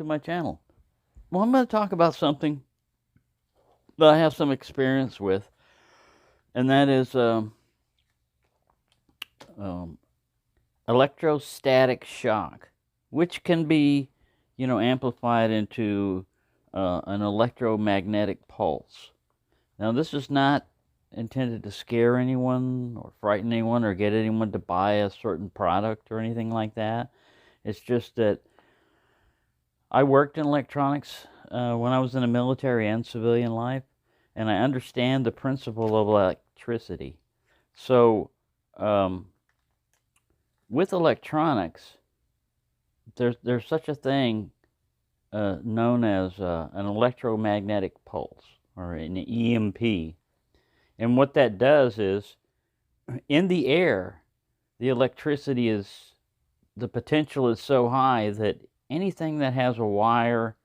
to my channel. Well, I'm going to talk about something that I have some experience with, and that is electrostatic shock, which can be, amplified into an electromagnetic pulse. Now, this is not intended to scare anyone or frighten anyone or get anyone to buy a certain product or anything like that. It's just that I worked in electronics when I was in the military and civilian life, and I understand the principle of electricity. So, with electronics, there's such a thing known as an electromagnetic pulse, or an EMP. And what that does is, in the air, the electricity is, the potential is so high that anything that has a wire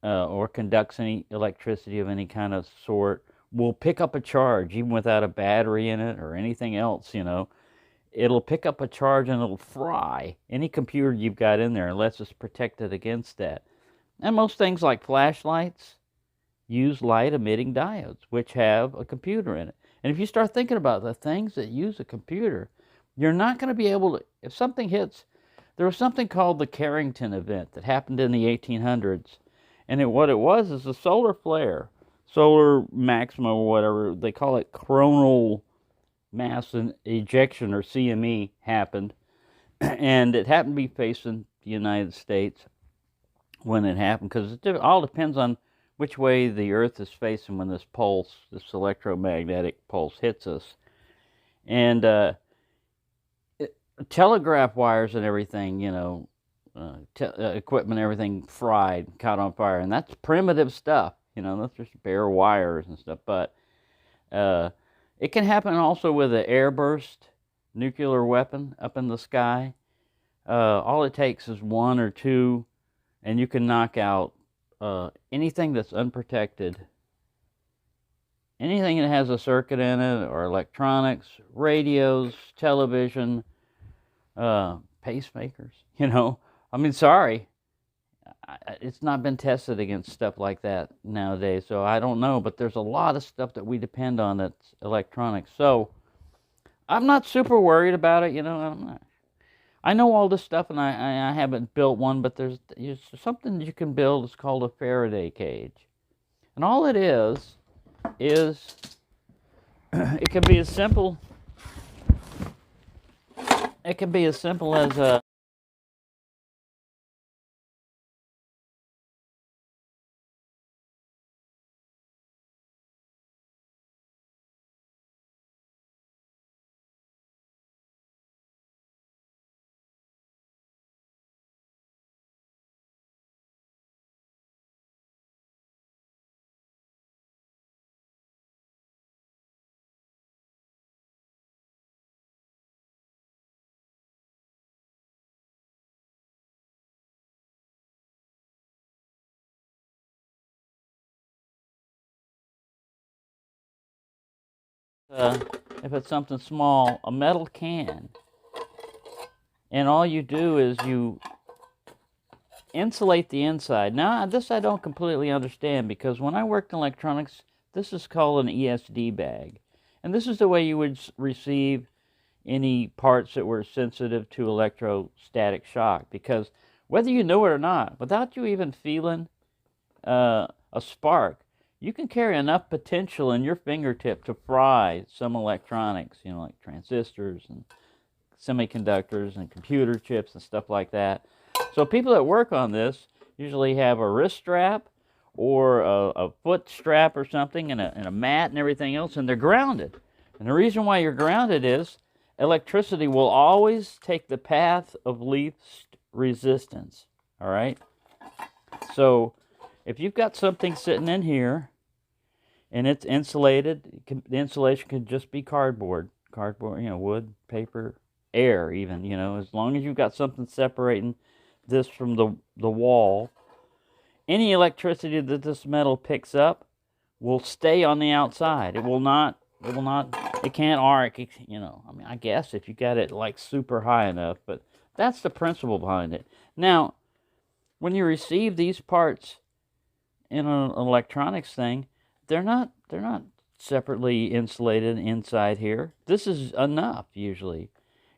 or conducts any electricity of any kind of sort will pick up a charge, even without a battery in it or anything else, It'll pick up a charge and it'll fry any computer you've got in there unless it's protected against that. And most things like flashlights use light-emitting diodes, which have a computer in it. And if you start thinking about the things that use a computer, you're not going to be able to, if something hits, there was something called the Carrington event that happened in the 1800s. And what it was is a solar flare, solar maximum or whatever, they call it coronal mass ejection, or CME, happened. And it happened to be facing the United States when it happened, because it all depends on which way the Earth is facing when this pulse, this electromagnetic pulse, hits us. And telegraph wires and everything, equipment, everything fried, caught on fire. And that's primitive stuff, that's just bare wires and stuff. But it can happen also with an airburst nuclear weapon up in the sky. All it takes is one or two, and you can knock out anything that's unprotected. Anything that has a circuit in it, or electronics, radios, television, pacemakers, sorry. It's not been tested against stuff like that nowadays, so I don't know, but there's a lot of stuff that we depend on that's electronics. So I'm not super worried about it, I know all this stuff, and I haven't built one, but there's something you can build. It's called a Faraday cage. And all it is it can be as simple as a if it's something small, a metal can. And all you do is you insulate the inside. Now, this I don't completely understand, because when I worked in electronics, this is called an ESD bag. And this is the way you would receive any parts that were sensitive to electrostatic shock. Because whether you know it or not, without you even feeling a spark, you can carry enough potential in your fingertip to fry some electronics, like transistors and semiconductors and computer chips and stuff like that. So people that work on this usually have a wrist strap or a foot strap or something, and a mat and everything else, and they're grounded. And the reason why you're grounded is electricity will always take the path of least resistance, all right? So if you've got something sitting in here and it's insulated, the insulation could just be cardboard, wood, paper, air even, as long as you've got something separating this from the wall, any electricity that this metal picks up will stay on the outside. It can't arc, I guess if you got it like super high enough, but that's the principle behind it. Now, when you receive these parts in an electronics thing, they're not separately insulated inside here. This is enough usually.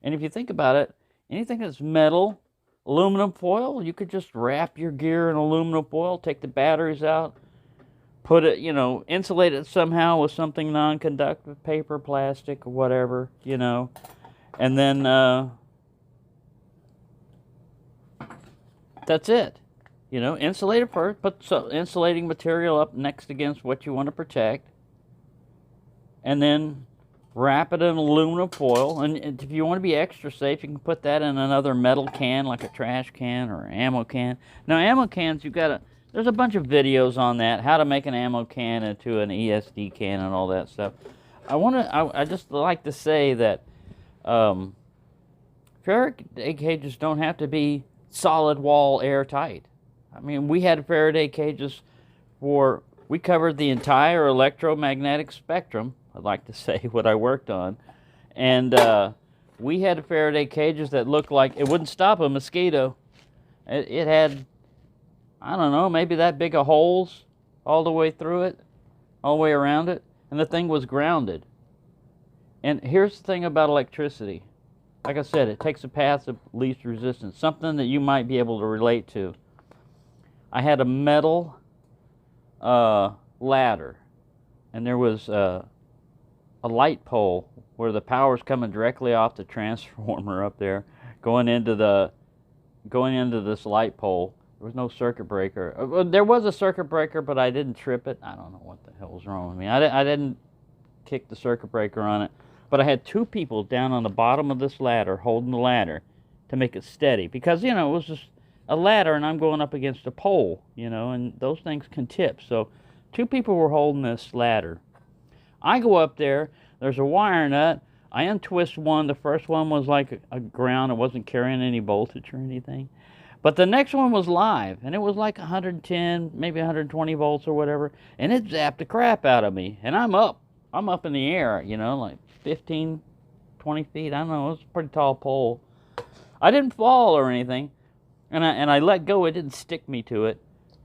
And if you think about it, anything that's metal, aluminum foil, you could just wrap your gear in aluminum foil, take the batteries out, put it, insulate it somehow with something non-conductive, paper, plastic, or whatever, and then that's it. Insulate it first, put some insulating material up next against what you want to protect, and then wrap it in aluminum foil. And if you want to be extra safe, you can put that in another metal can, like a trash can or an ammo can. Now, ammo cans, there's a bunch of videos on that, how to make an ammo can into an ESD can and all that stuff. I just like to say that Faraday cages don't have to be solid wall airtight. I mean, we had Faraday cages we covered the entire electromagnetic spectrum. I'd like to say what I worked on. And we had Faraday cages that looked like it wouldn't stop a mosquito. It had, I don't know, maybe that big of holes all the way through it, all the way around it. And the thing was grounded. And here's the thing about electricity. Like I said, it takes a path of least resistance, something that you might be able to relate to. I had a metal ladder, and there was a light pole where the power's coming directly off the transformer up there, going into this light pole. There was no circuit breaker. There was a circuit breaker, but I didn't trip it. I don't know what the hell was wrong with me. I didn't kick the circuit breaker on it. But I had two people down on the bottom of this ladder holding the ladder to make it steady. Because, it was just a ladder and I'm going up against a pole, and those things can tip. So two people were holding this ladder. I go up there, there's a wire nut. I untwist one. The first one was like a ground. It wasn't carrying any voltage or anything. But the next one was live, and it was like 110, maybe 120 volts or whatever. And it zapped the crap out of me. And I'm up in the air, like 15, 20 feet. I don't know, it was a pretty tall pole. I didn't fall or anything, and I let go. It didn't stick me to it.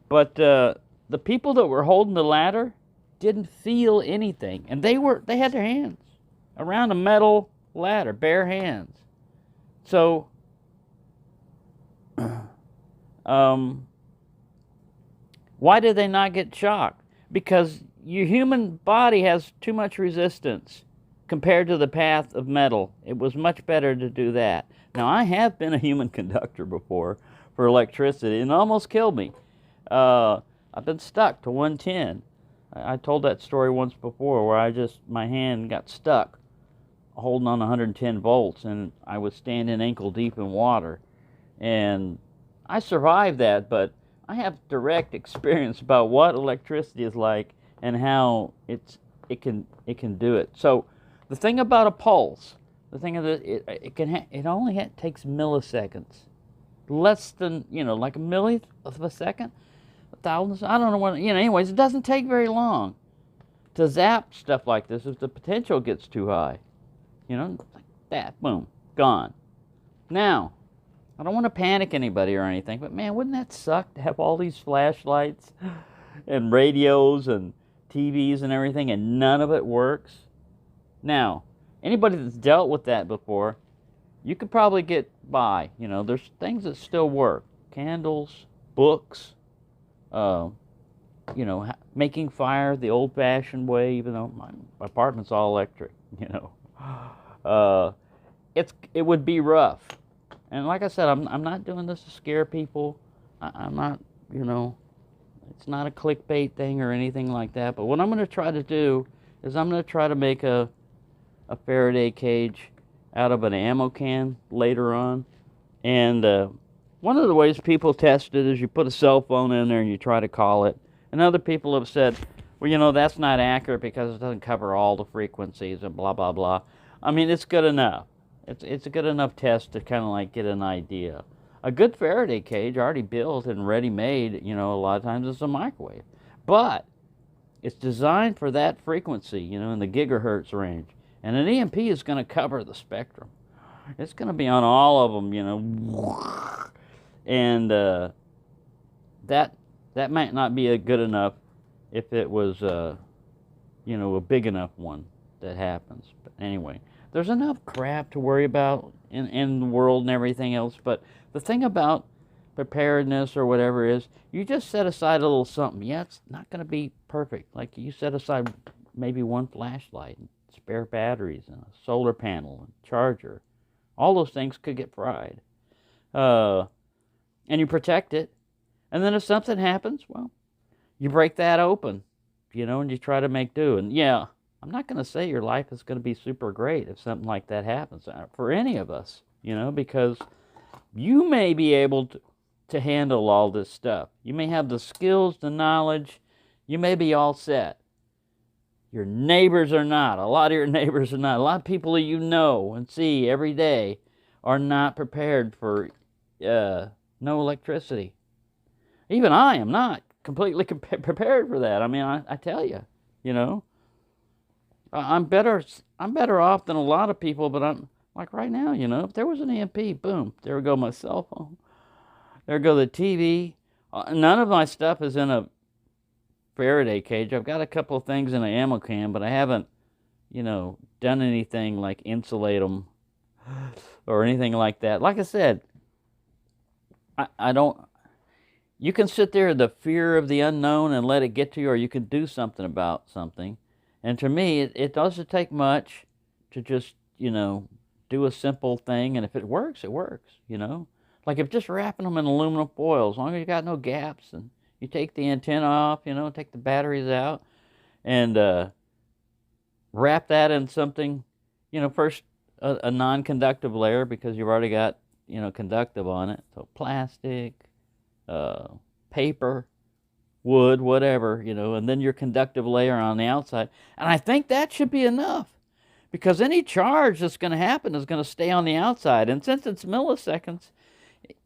But the people that were holding the ladder didn't feel anything, and they had their hands around a metal ladder, bare hands. So, why did they not get shocked? Because your human body has too much resistance compared to the path of metal. It was much better to do that. Now, I have been a human conductor before for electricity, and it almost killed me. I've been stuck to 110. I told that story once before where my hand got stuck holding on 110 volts, and I was standing ankle deep in water. And I survived that, but I have direct experience about what electricity is like and how it can do it. So the thing about a pulse, the thing of it only takes milliseconds, less than like a millionth of a second, thousands. I don't know what Anyways, it doesn't take very long to zap stuff like this if the potential gets too high. Like that, boom, gone. Now, I don't want to panic anybody or anything, but man, wouldn't that suck to have all these flashlights and radios and TVs and everything, and none of it works? Now, anybody that's dealt with that before, you could probably get by. There's things that still work. Candles, books, making fire the old-fashioned way, even though my apartment's all electric, it would be rough. And like I said, I'm not doing this to scare people. I'm not, it's not a clickbait thing or anything like that. But what I'm going to try to do is I'm going to try to make a Faraday cage out of an ammo can later on. And one of the ways people test it is you put a cell phone in there and you try to call it. And other people have said, well, that's not accurate because it doesn't cover all the frequencies and blah, blah, blah. I mean, it's good enough. It's a good enough test to kind of like get an idea. A good Faraday cage already built and ready-made, a lot of times it's a microwave. But it's designed for that frequency, in the gigahertz range. And an EMP is going to cover the spectrum. It's going to be on all of them, And that that might not be a good enough if it was you know, a big enough one that happens. But anyway, there's enough crap to worry about in the world and everything else. But the thing about preparedness or whatever is, you just set aside a little something. Yeah, it's not going to be perfect. Like you set aside maybe one flashlight, and spare batteries, and a solar panel, and charger. All those things could get fried. And you protect it. And then if something happens, well, you break that open, you know, and you try to make do. And yeah, I'm not going to say your life is going to be super great if something like that happens for any of us, you know, because you may be able to handle all this stuff. You may have the skills, the knowledge. You may be all set. Your neighbors are not. A lot of your neighbors are not. A lot of people that you know and see every day are not prepared for no electricity. Even I am not completely prepared for that. I mean, I tell you, you know, I'm better off than a lot of people, but I'm like right now, you know, if there was an EMP, boom, there would go my cell phone. There would go the TV. None of my stuff is in a Faraday cage. I've got a couple of things in an ammo can, but I haven't, you know, done anything like insulate them or anything like that. Like I said, I don't. You can sit there in the fear of the unknown and let it get to you, or you can do something about something. And to me, it doesn't take much to just, you know, do a simple thing. And if it works, you know. Like if just wrapping them in aluminum foil, as long as you got no gaps, and you take the antenna off, you know, take the batteries out, and wrap that in something, you know, first a non-conductive layer, because you've already got, you know, conductive on it. So plastic, paper, wood, whatever, you know, and then your conductive layer on the outside. And I think that should be enough, because any charge that's going to happen is going to stay on the outside. And since it's milliseconds,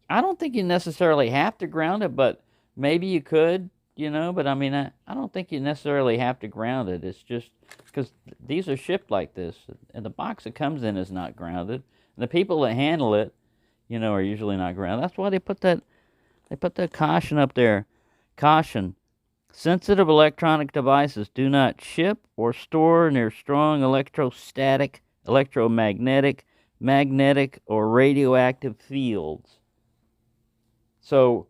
I don't think you necessarily have to ground it, but maybe you could, you know, but I mean, I don't think you necessarily have to ground it. It's just because these are shipped like this, and the box it comes in is not grounded. And the people that handle it, you know, are usually not grounded. That's why they put that caution up there. Caution. Sensitive electronic devices do not ship or store near strong electrostatic, electromagnetic, magnetic, or radioactive fields. So,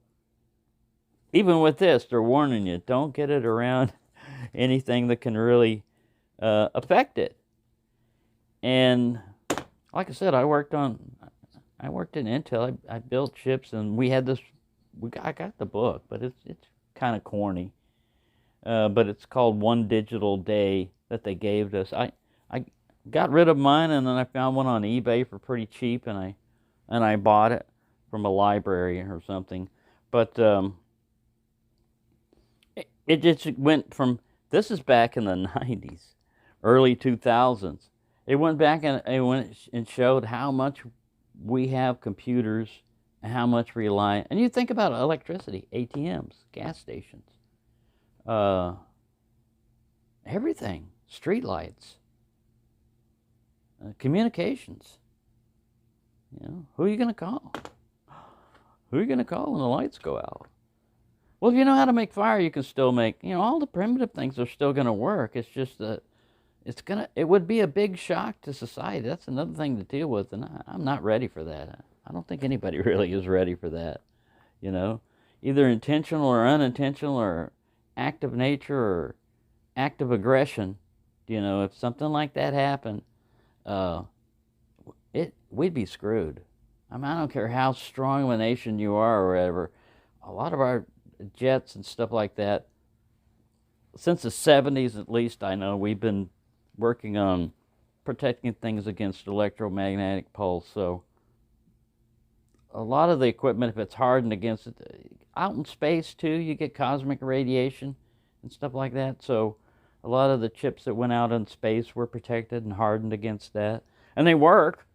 even with this, they're warning you, don't get it around anything that can really affect it. And like I said, I worked in Intel. I built chips, and we had this. I got the book, but it's kind of corny. But it's called One Digital Day that they gave us. I got rid of mine, and then I found one on eBay for pretty cheap, and I bought it from a library or something. But it just went from, this is back in the 90s, early 2000s. It went back and showed how much we have computers and how much we rely. And you think about electricity, ATMs, gas stations, everything, streetlights, communications. You know, who are you going to call? Who are you going to call when the lights go out? Well, if you know how to make fire, you can still make, you know, all the primitive things are still going to work. It's just that it would be a big shock to society. That's another thing to deal with, and I'm not ready for that. I don't think anybody really is ready for that, you know. Either intentional or unintentional, or act of nature or act of aggression. You know, if something like that happened, we'd be screwed. I mean, I don't care how strong of a nation you are or whatever. A lot of our jets and stuff like that, since the 70s at least, I know, we've been working on protecting things against electromagnetic pulse. So a lot of the equipment, if it's hardened against it, out in space too, you get cosmic radiation and stuff like that. So a lot of the chips that went out in space were protected and hardened against that, and they work.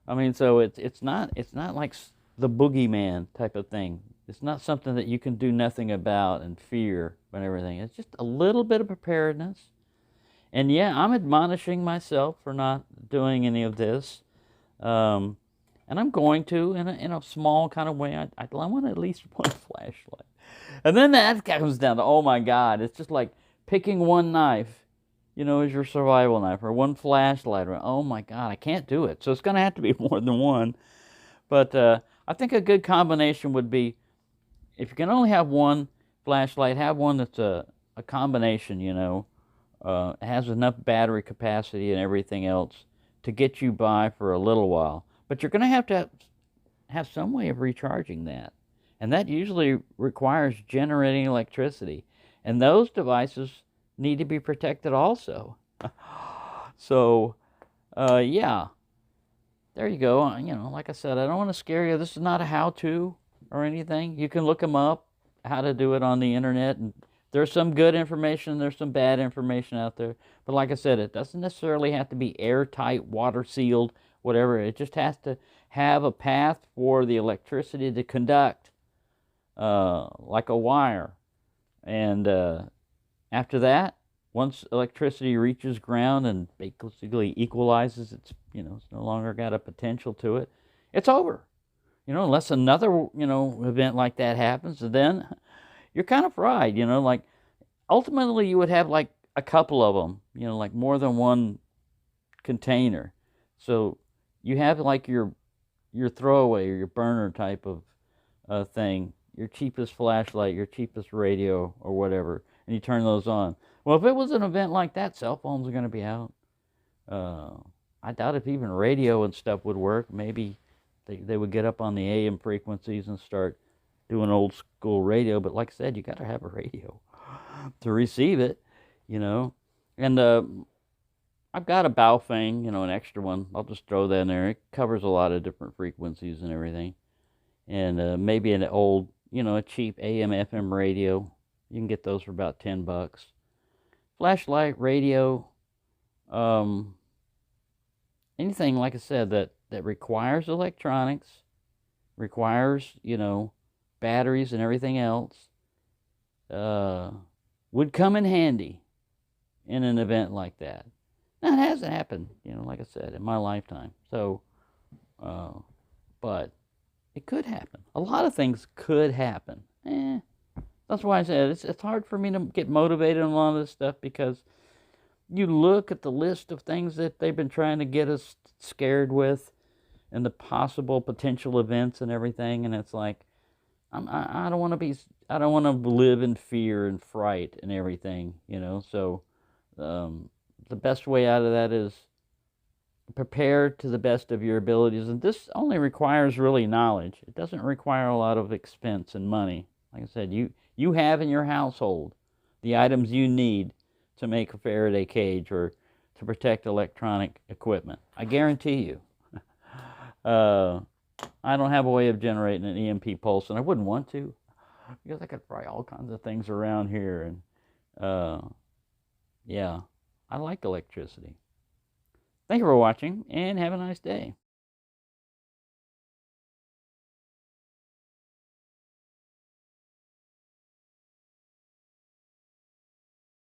I mean, so it's not like the boogeyman type of thing. It's not something that you can do nothing about and fear and everything. It's just a little bit of preparedness. And yeah, I'm admonishing myself for not doing any of this. And I'm going to, in a small kind of way. I want at least one flashlight. And then that comes down to, oh my God, it's just like picking one knife, as your survival knife, or one flashlight. Or, oh my God, I can't do it. So it's going to have to be more than one. But I think a good combination would be, if you can only have one flashlight, have one that's a combination, has enough battery capacity and everything else to get you by for a little while. But you're going to have some way of recharging that. And that usually requires generating electricity. And those devices need to be protected also. So, yeah, there you go. Like I said, I don't want to scare you. This is not a how-to or anything. You can look them up, how to do it on the internet. And there's some good information, there's some bad information out there. But like I said, it doesn't necessarily have to be airtight, water-sealed, whatever. It just has to have a path for the electricity to conduct, like a wire. And after that, once electricity reaches ground and basically equalizes, it's no longer got a potential to it, it's over. Unless another event like that happens, then you're kind of fried. Like ultimately you would have like a couple of them, like more than one container. So you have like your throwaway or your burner type of thing, your cheapest flashlight, your cheapest radio or whatever, and you turn those on. Well, if it was an event like that, cell phones are going to be out. I doubt if even radio and stuff would work. Maybe they would get up on the AM frequencies and start doing old school radio. But like I said, you got to have a radio to receive it, And I've got a Baofeng, an extra one. I'll just throw that in there. It covers a lot of different frequencies and everything. And maybe an old, a cheap AM, FM radio. You can get those for about $10. Flashlight, radio, anything, like I said, that requires electronics, requires, batteries and everything else, would come in handy in an event like that. Now, it hasn't happened, like I said, in my lifetime. So, but it could happen. A lot of things could happen. That's why I said it's hard for me to get motivated on a lot of this stuff, because you look at the list of things that they've been trying to get us scared with and the possible potential events and everything, and it's like, I don't want to live in fear and fright and everything, So the best way out of that is prepare to the best of your abilities, and this only requires really knowledge. It doesn't require a lot of expense and money. Like I said, you have in your household the items you need to make a Faraday cage or to protect electronic equipment. I guarantee you. I don't have a way of generating an EMP pulse, and I wouldn't want to, because I could fry all kinds of things around here. And yeah, I like electricity. Thank you for watching, and have a nice day.